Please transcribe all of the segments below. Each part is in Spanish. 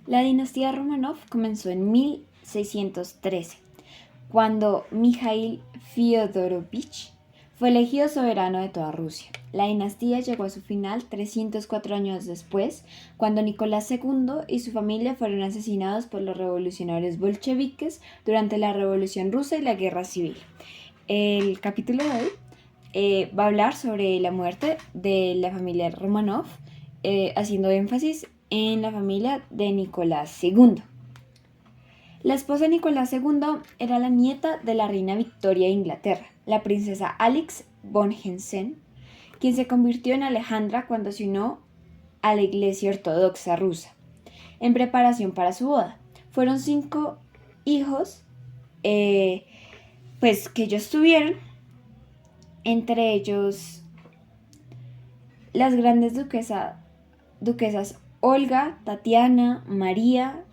La dinastía Romanov comenzó en 1613, cuando Mikhail Fyodorovich fue elegido soberano de toda Rusia. La dinastía llegó a su final 304 años después, cuando Nicolás II y su familia fueron asesinados por los revolucionarios bolcheviques durante la Revolución Rusa y la Guerra Civil. El capítulo de hoy va a hablar sobre la muerte de la familia Romanov, haciendo énfasis en la familia de Nicolás II. La esposa de Nicolás II era la nieta de la reina Victoria de Inglaterra, la princesa Alix von Hessen, quien se convirtió en Alejandra cuando se unió a la Iglesia Ortodoxa rusa, en preparación para su boda. Fueron 5 hijos que ellos tuvieron, entre ellos las grandes duquesas Olga, Tatiana, María,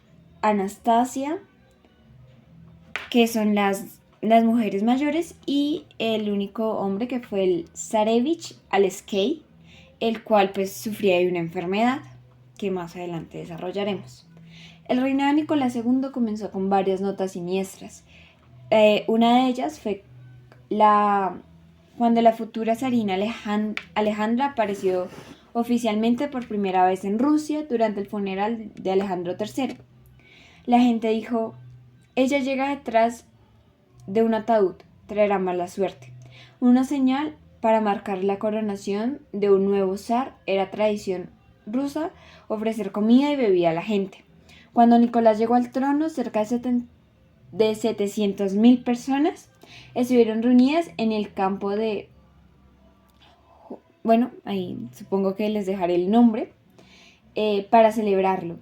Anastasia, que son las mujeres mayores, y el único hombre que fue el Zarevich Alexei, el cual pues sufría de una enfermedad que más adelante desarrollaremos. El reinado de Nicolás II comenzó con varias notas siniestras. Una de ellas fue cuando la futura zarina Alejandra apareció oficialmente por primera vez en Rusia durante el funeral de Alejandro III. La gente dijo: ella llega detrás de un ataúd, traerá mala suerte. Una señal para marcar la coronación de un nuevo zar. Era tradición rusa ofrecer comida y bebida a la gente. Cuando Nicolás llegó al trono, cerca de 700,000 personas estuvieron reunidas en el campo de... Bueno, ahí supongo que les dejaré el nombre, para celebrarlo.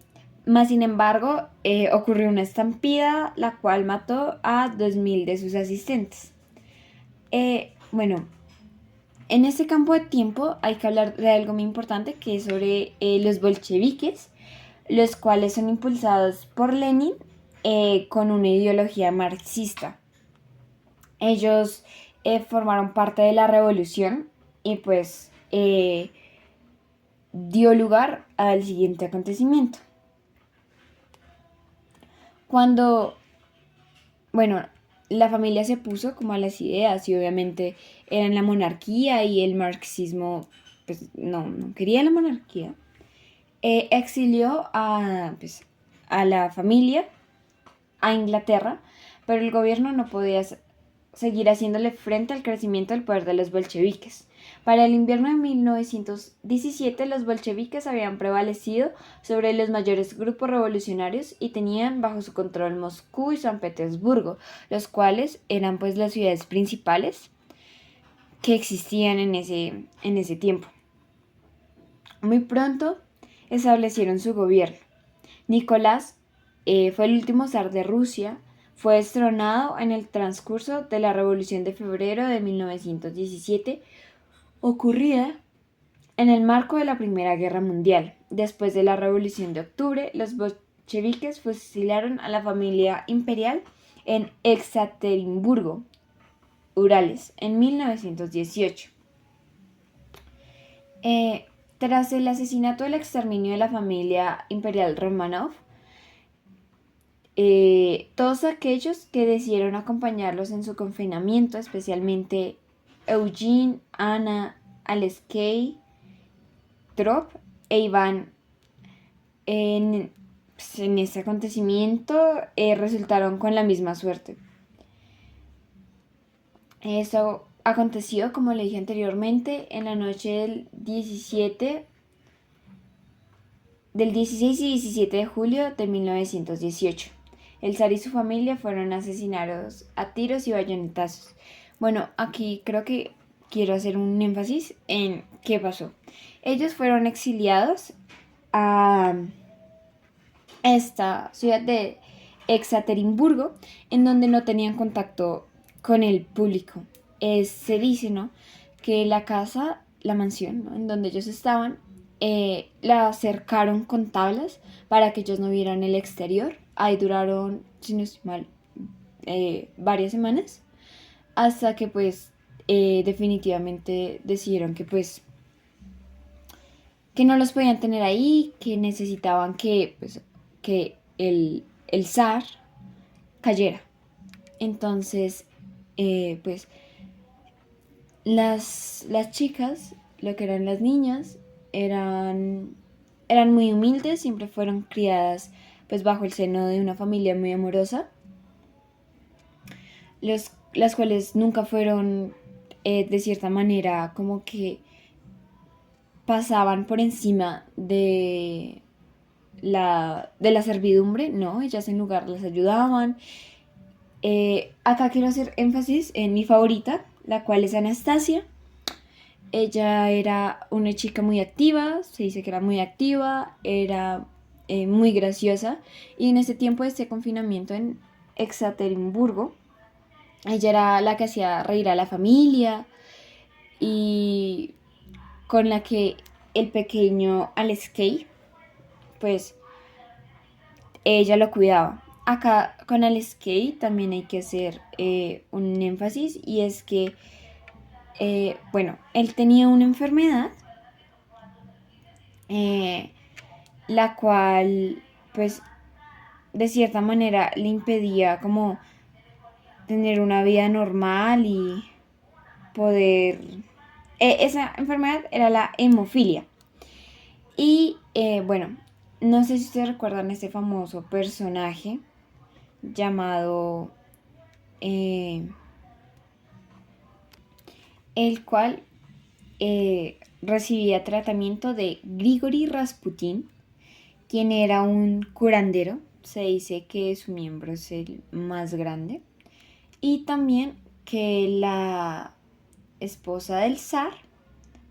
Mas, sin embargo, ocurrió una estampida, la cual mató a 2,000 de sus asistentes. En este campo de tiempo hay que hablar de algo muy importante, que es sobre los bolcheviques, los cuales son impulsados por Lenin con una ideología marxista. Ellos formaron parte de la revolución y pues dio lugar al siguiente acontecimiento. Cuando, la familia se puso como a las ideas, y obviamente eran la monarquía, y el marxismo pues no quería la monarquía, exilió a la familia a Inglaterra, pero el gobierno no podía seguir haciéndole frente al crecimiento del poder de los bolcheviques. Para el invierno de 1917, los bolcheviques habían prevalecido sobre los mayores grupos revolucionarios y tenían bajo su control Moscú y San Petersburgo, los cuales eran pues las ciudades principales que existían en ese tiempo. Muy pronto establecieron su gobierno. Nicolás fue el último zar de Rusia. Fue destronado en el transcurso de la Revolución de Febrero de 1917, ocurrida en el marco de la Primera Guerra Mundial. Después de la Revolución de Octubre, los bolcheviques fusilaron a la familia imperial en Ekaterimburgo, Urales, en 1918. Tras el asesinato del exterminio de la familia imperial Romanov, todos aquellos que decidieron acompañarlos en su confinamiento, especialmente Eugene, Anna, Alexei, Trop e Iván, en este acontecimiento resultaron con la misma suerte. Esto aconteció, como le dije anteriormente, en la noche del 16 y 17 de julio de 1918. El zar y su familia fueron asesinados a tiros y bayonetazos. Bueno, aquí creo que quiero hacer un énfasis en qué pasó. Ellos fueron exiliados a esta ciudad de Ekaterimburgo, en donde no tenían contacto con el público. Se dice, ¿no?, que la casa, la mansión, ¿no?, en donde ellos estaban, la cercaron con tablas para que ellos no vieran el exterior. Ahí duraron, si no estoy mal, varias semanas, hasta que pues definitivamente decidieron que pues que no los podían tener ahí, que necesitaban que pues que el zar cayera. Entonces, pues las chicas, lo que eran las niñas, eran muy humildes, siempre fueron criadas pues bajo el seno de una familia muy amorosa, las cuales nunca fueron de cierta manera como que pasaban por encima de la servidumbre, no, ellas en lugar las ayudaban. Acá quiero hacer énfasis en mi favorita, la cual es Anastasia. Ella era una chica muy activa, se dice que era muy activa, era muy graciosa, y en ese tiempo de este confinamiento en Ekaterimburgo, ella era la que hacía reír a la familia y con la que el pequeño Alexei, pues ella lo cuidaba. Acá con Alexei también hay que hacer un énfasis, y es que, bueno, él tenía una enfermedad, eh, la cual, pues, de cierta manera le impedía como tener una vida normal y poder... esa enfermedad era la hemofilia. Y bueno, no sé si ustedes recuerdan este famoso personaje llamado... el cual recibía tratamiento de Grigori Rasputin, quien era un curandero. Se dice que su miembro es el más grande. Y también que la esposa del zar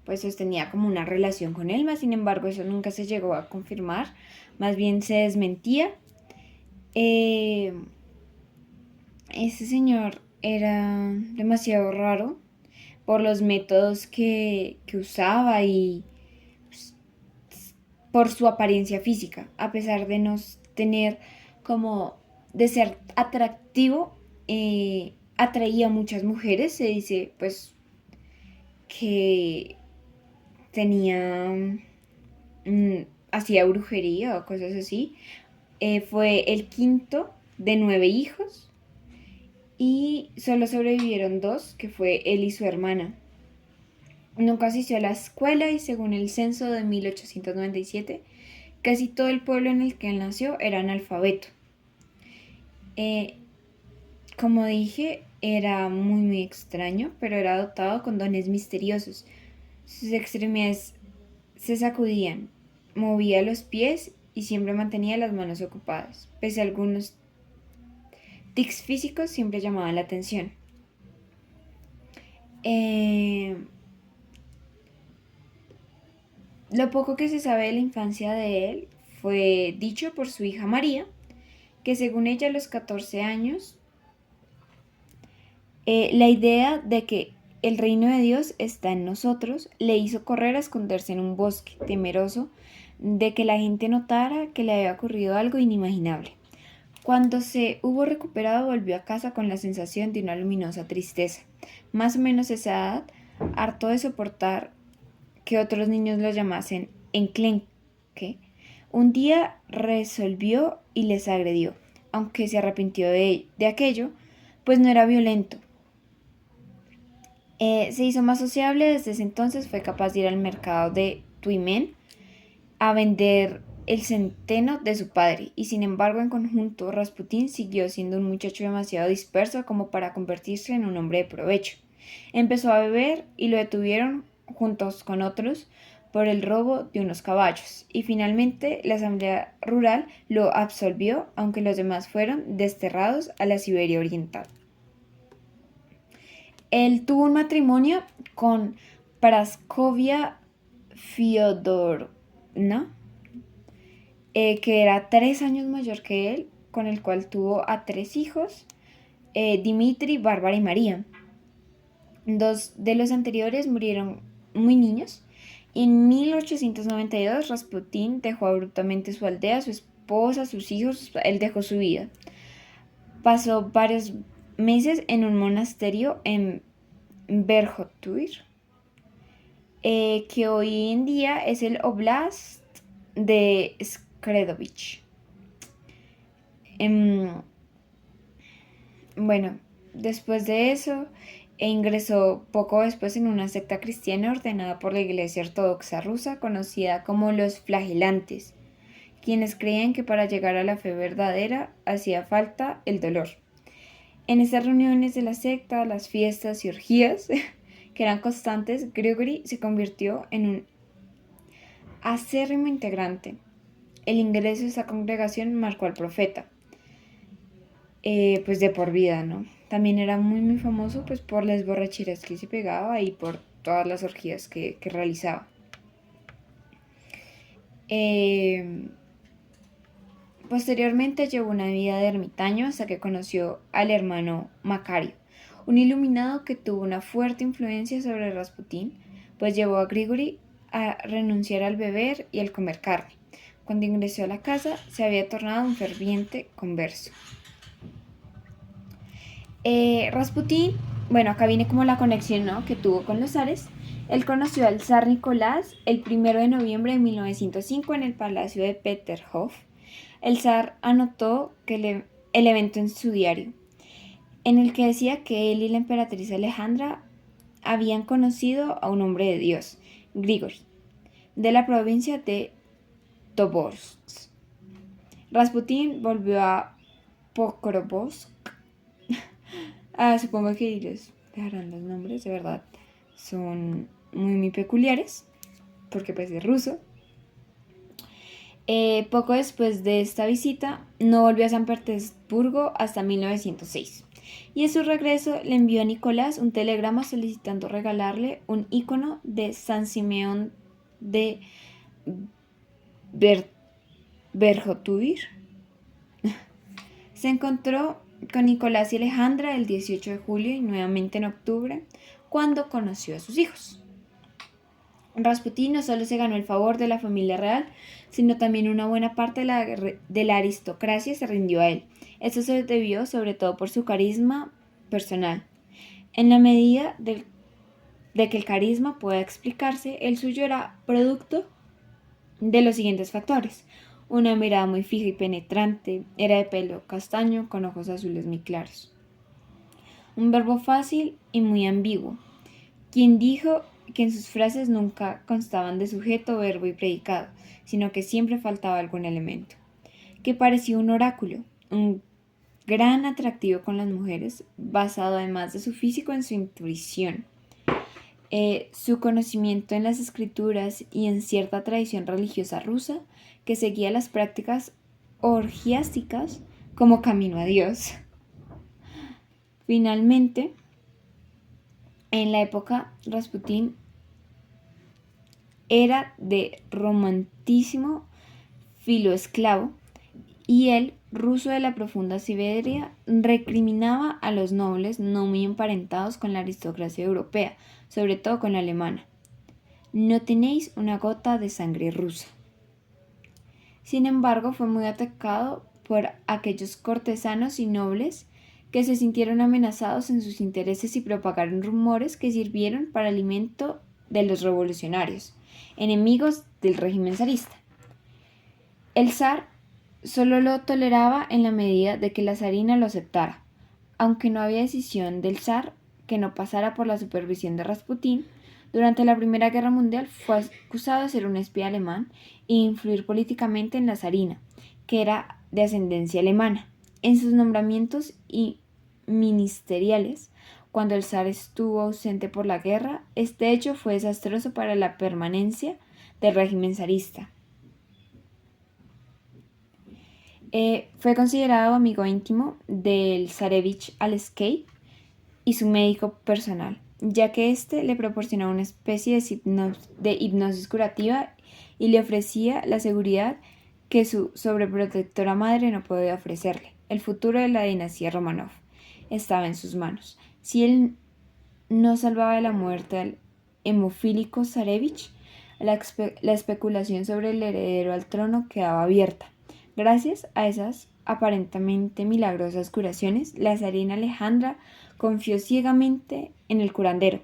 pues sostenía como una relación con él, mas sin embargo eso nunca se llegó a confirmar, más bien se desmentía. Eh, ese señor era demasiado raro por los métodos que usaba y pues, por su apariencia física, a pesar de no tener como de ser atractivo, atraía a muchas mujeres. Se dice pues que tenía, hacía brujería o cosas así. Fue el quinto de 9 hijos y solo sobrevivieron dos, que fue él y su hermana. Nunca asistió a la escuela y según el censo de 1897, casi todo el pueblo en el que él nació era analfabeto. Eh, como dije, era muy extraño, pero era dotado con dones misteriosos. Sus extremidades se sacudían, movía los pies y siempre mantenía las manos ocupadas. Pese a algunos tics físicos, siempre llamaban la atención. Lo poco que se sabe de la infancia de él fue dicho por su hija María, que según ella a los 14 años, la idea de que el reino de Dios está en nosotros le hizo correr a esconderse en un bosque, temeroso de que la gente notara que le había ocurrido algo inimaginable. Cuando se hubo recuperado, volvió a casa con la sensación de una luminosa tristeza. Más o menos esa edad, harto de soportar que otros niños lo llamasen enclenque, un día resolvió y les agredió, aunque se arrepintió de aquello, pues no era violento. Se hizo más sociable, desde ese entonces fue capaz de ir al mercado de Tuimen a vender el centeno de su padre, y sin embargo en conjunto Rasputín siguió siendo un muchacho demasiado disperso como para convertirse en un hombre de provecho. Empezó a beber y lo detuvieron juntos con otros por el robo de unos caballos, y finalmente la asamblea rural lo absolvió, aunque los demás fueron desterrados a la Siberia oriental. Él tuvo un matrimonio con Praskovia Fyodorovna, que era 3 años mayor que él, con el cual tuvo a 3 hijos, Dimitri, Bárbara y María. 2 de los anteriores murieron muy niños, y en 1892 Rasputín dejó abruptamente su aldea, su esposa, sus hijos, él dejó su vida. Pasó varios meses en un monasterio en Verkhotursk, que hoy en día es el Oblast de Skredovich. Em, bueno, después de eso, ingresó poco después en una secta cristiana ordenada por la Iglesia Ortodoxa rusa, conocida como los flagelantes, quienes creían que para llegar a la fe verdadera hacía falta el dolor. En esas reuniones de la secta, las fiestas y orgías, que eran constantes, Grigori se convirtió en un acérrimo integrante. El ingreso de esa congregación marcó al profeta, pues de por vida, ¿no? También era muy famoso pues por las borracheras que se pegaba y por todas las orgías que realizaba. Posteriormente llevó una vida de ermitaño hasta que conoció al hermano Macario, un iluminado que tuvo una fuerte influencia sobre Rasputín, pues llevó a Grigori a renunciar al beber y al comer carne. Cuando ingresó a la casa se había tornado un ferviente converso. Rasputín, bueno, acá viene como la conexión, ¿no?, que tuvo con los zares. Él conoció al zar Nicolás el 1 de noviembre de 1905 en el palacio de Peterhof. El zar anotó que el evento en su diario, en el que decía que él y la emperatriz Alejandra habían conocido a un hombre de Dios, Grigori, de la provincia de Tobolsk. Rasputín volvió a Pokrovsk. Supongo que les dejarán los nombres, de verdad, son muy peculiares, porque pues es ruso. Poco después de esta visita, no volvió a San Petersburgo hasta 1906. Y en su regreso le envió a Nicolás un telegrama solicitando regalarle un ícono de San Simeón de Verjotuir. Se encontró con Nicolás y Alejandra el 18 de julio y nuevamente en octubre, cuando conoció a sus hijos. Rasputín no solo se ganó el favor de la familia real, sino también una buena parte de la aristocracia se rindió a él. Esto se debió sobre todo por su carisma personal. En la medida de que el carisma pueda explicarse, el suyo era producto de los siguientes factores: una mirada muy fija y penetrante, era de pelo castaño con ojos azules muy claros, un verbo fácil y muy ambiguo, quien dijo que en sus frases nunca constaban de sujeto, verbo y predicado, sino que siempre faltaba algún elemento, que parecía un oráculo, un gran atractivo con las mujeres, basado además de su físico en su intuición, su conocimiento en las escrituras y en cierta tradición religiosa rusa que seguía las prácticas orgiásticas como camino a Dios. Finalmente, en la época, Rasputín era de romanticismo filoesclavo y el ruso de la profunda Siberia recriminaba a los nobles no muy emparentados con la aristocracia europea, sobre todo con la alemana: no tenéis una gota de sangre rusa. Sin embargo, fue muy atacado por aquellos cortesanos y nobles que se sintieron amenazados en sus intereses y propagaron rumores que sirvieron para alimento de los revolucionarios, enemigos del régimen zarista. El zar solo lo toleraba en la medida de que la zarina lo aceptara, aunque no había decisión del zar que no pasara por la supervisión de Rasputín. Durante la Primera Guerra Mundial fue acusado de ser un espía alemán e influir políticamente en la zarina, que era de ascendencia alemana. En sus nombramientos y ministeriales, cuando el zar estuvo ausente por la guerra, este hecho fue desastroso para la permanencia del régimen zarista. Fue considerado amigo íntimo del zarevich Alexei y su médico personal, ya que éste le proporcionaba una especie de hipnosis curativa y le ofrecía la seguridad que su sobreprotectora madre no podía ofrecerle. El futuro de la dinastía Romanov estaba en sus manos. Si él no salvaba de la muerte al hemofílico zarevich, la especulación sobre el heredero al trono quedaba abierta. Gracias a esas aparentemente milagrosas curaciones, la zarina Alejandra confió ciegamente en el curandero,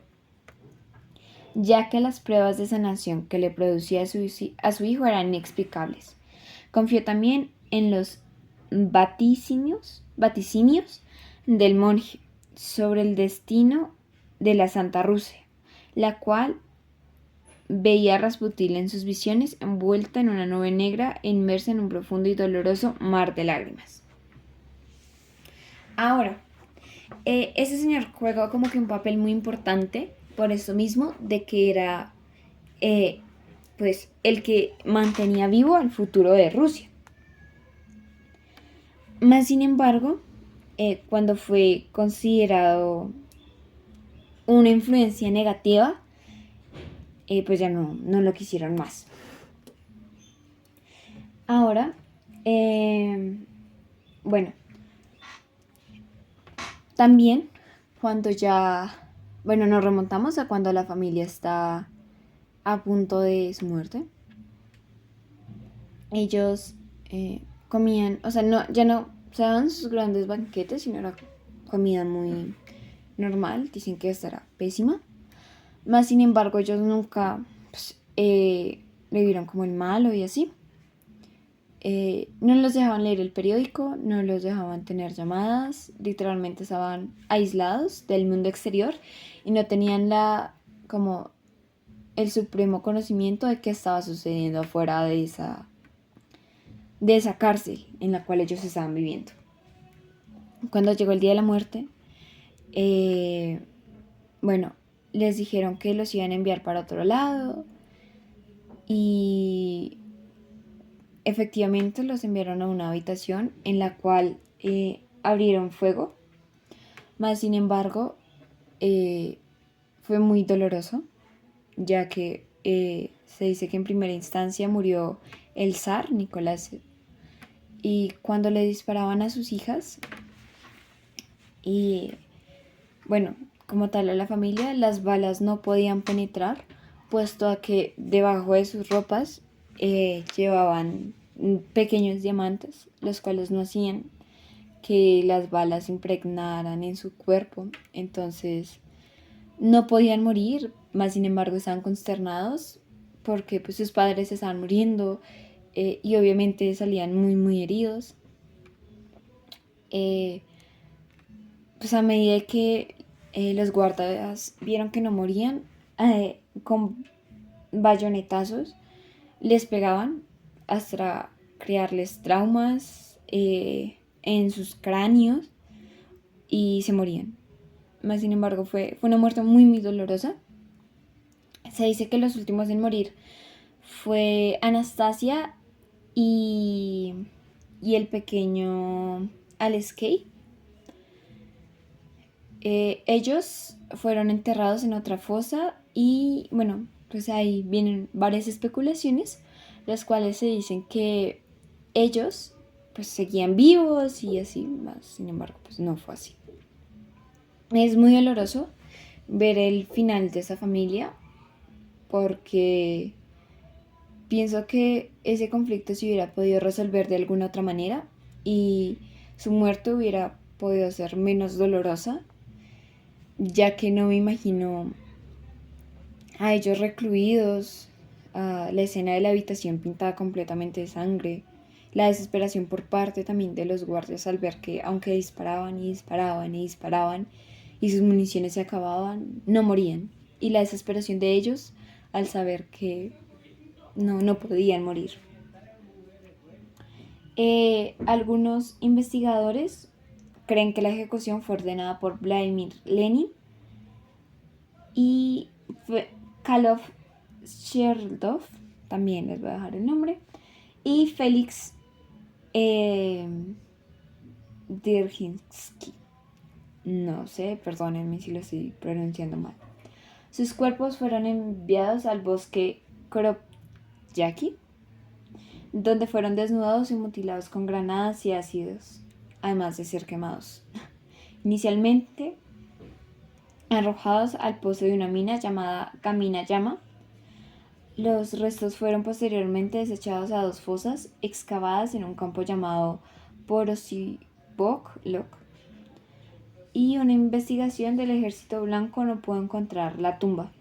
ya que las pruebas de sanación que le producía a su hijo eran inexplicables. Confió también en los vaticinios del monje sobre el destino de la Santa Rusia, la cual veía a Rasputín en sus visiones envuelta en una nube negra e inmersa en un profundo y doloroso mar de lágrimas. Ahora, ese señor juega como que un papel muy importante por eso mismo de que era pues el que mantenía vivo al futuro de Rusia. Más sin embargo, cuando fue considerado una influencia negativa, pues ya no lo quisieron más. Ahora, bueno, también cuando ya, bueno, nos remontamos a cuando la familia está a punto de su muerte. Ellos comían, o sea, ya no se daban sus grandes banquetes, sino era comida muy normal. Dicen que esta era pésima. Más sin embargo, ellos nunca pues, le vieron como el malo y así. No los dejaban leer el periódico, no los dejaban tener llamadas, literalmente estaban aislados del mundo exterior y no tenían como el supremo conocimiento de qué estaba sucediendo afuera de esa cárcel en la cual ellos estaban viviendo. Cuando llegó el día de la muerte, bueno, les dijeron que los iban a enviar para otro lado y efectivamente los enviaron a una habitación en la cual abrieron fuego. Más sin embargo, fue muy doloroso, ya que se dice que en primera instancia murió el zar Nicolás y cuando le disparaban a sus hijas y bueno, como tal a la familia, las balas no podían penetrar, puesto a que debajo de sus ropas llevaban pequeños diamantes, los cuales no hacían que las balas impregnaran en su cuerpo. Entonces no podían morir, más sin embargo estaban consternados porque pues, sus padres estaban muriendo y obviamente salían muy muy heridos. Pues a medida que los guardas vieron que no morían, con bayonetazos les pegaban hasta crearles traumas en sus cráneos y se morían. Más sin embargo fue una muerte muy muy dolorosa. Se dice que los últimos en morir fue Anastasia y el pequeño Alexei. Ellos fueron enterrados en otra fosa y bueno, pues ahí vienen varias especulaciones, las cuales se dicen que ellos pues seguían vivos y así, más sin embargo pues no fue así. Es muy doloroso ver el final de esa familia porque pienso que ese conflicto se hubiera podido resolver de alguna otra manera y su muerte hubiera podido ser menos dolorosa, ya que no me imagino a ellos recluidos, a la escena de la habitación pintada completamente de sangre, la desesperación por parte también de los guardias al ver que aunque disparaban y disparaban y disparaban y sus municiones se acababan, no morían, y la desesperación de ellos al saber que no podían morir. Algunos investigadores creen que la ejecución fue ordenada por Vladimir Lenin y Kalov Sherdov, también les voy a dejar el nombre, y Félix Dzerzhinsky. No sé, perdónenme si lo estoy pronunciando mal. Sus cuerpos fueron enviados al bosque Kropyaki, donde fueron desnudados y mutilados con granadas y ácidos, además de ser quemados. Inicialmente arrojados al pozo de una mina llamada Kamina Yama, los restos fueron posteriormente desechados a dos fosas excavadas en un campo llamado Porosibok Lok, y una investigación del Ejército Blanco no pudo encontrar la tumba,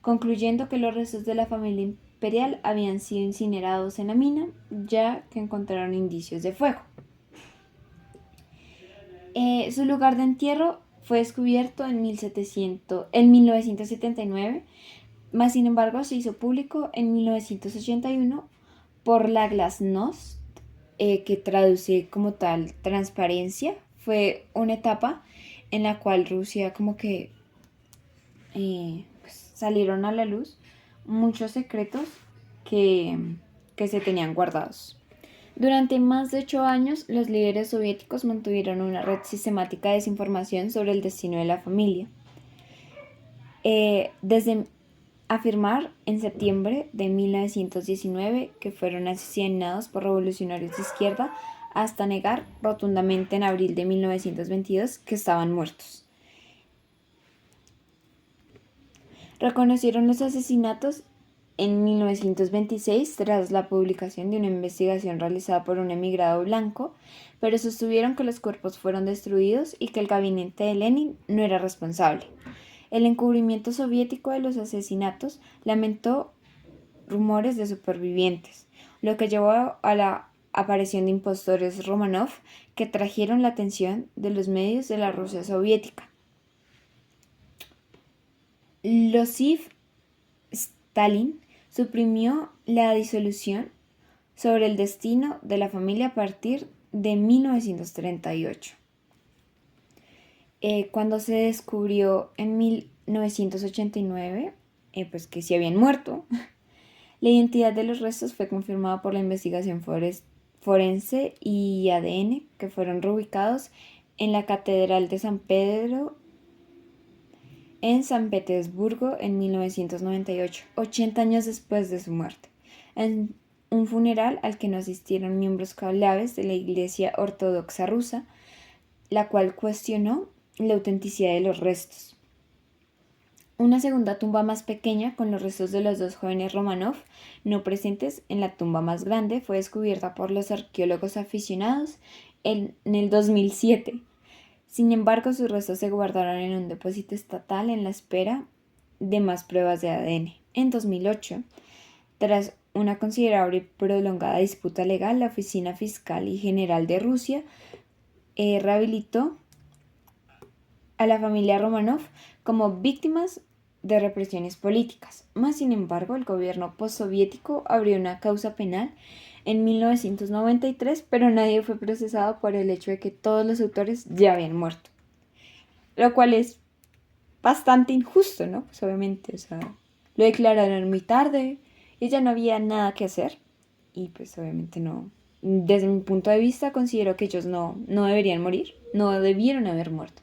concluyendo que los restos de la familia imperial habían sido incinerados en la mina, ya que encontraron indicios de fuego. Su lugar de entierro fue descubierto en 1979, mas sin embargo se hizo público en 1981 por la Glasnost, que traduce como tal transparencia. Fue una etapa en la cual Rusia como que pues, salieron a la luz muchos secretos que, que se tenían guardados. Durante más de 8 años, los líderes soviéticos mantuvieron una red sistemática de desinformación sobre el destino de la familia. Desde afirmar en septiembre de 1919 que fueron asesinados por revolucionarios de izquierda, hasta negar rotundamente en abril de 1922 que estaban muertos. Reconocieron los asesinatos en 1926 tras la publicación de una investigación realizada por un emigrado blanco, pero sostuvieron que los cuerpos fueron destruidos y que el gabinete de Lenin no era responsable. El encubrimiento soviético de los asesinatos lamentó rumores de supervivientes, lo que llevó a la aparición de impostores Romanov que trajeron la atención de los medios de la Rusia soviética. Losif Stalin suprimió la disolución sobre el destino de la familia a partir de 1938. Cuando se descubrió en 1989 pues que sí habían muerto, la identidad de los restos fue confirmada por la investigación forense y ADN, que fueron reubicados en la Catedral de San Pedro en San Petersburgo en 1998, 80 años después de su muerte, en un funeral al que no asistieron miembros claves de la Iglesia Ortodoxa rusa, la cual cuestionó la autenticidad de los restos. Una segunda tumba más pequeña, con los restos de los dos jóvenes Romanov no presentes en la tumba más grande, fue descubierta por los arqueólogos aficionados en el 2007. Sin embargo, sus restos se guardaron en un depósito estatal en la espera de más pruebas de ADN. En 2008, tras una considerable y prolongada disputa legal, la Oficina Fiscal y General de Rusia rehabilitó a la familia Romanov como víctimas de represiones políticas. Más sin embargo, el gobierno postsoviético abrió una causa penal en 1993, pero nadie fue procesado por el hecho de que todos los autores ya habían muerto. Lo cual es bastante injusto, ¿no? Pues obviamente, o sea, lo declararon muy tarde y ya no había nada que hacer. Y pues obviamente no. Desde mi punto de vista considero que ellos no deberían morir, no debieron haber muerto.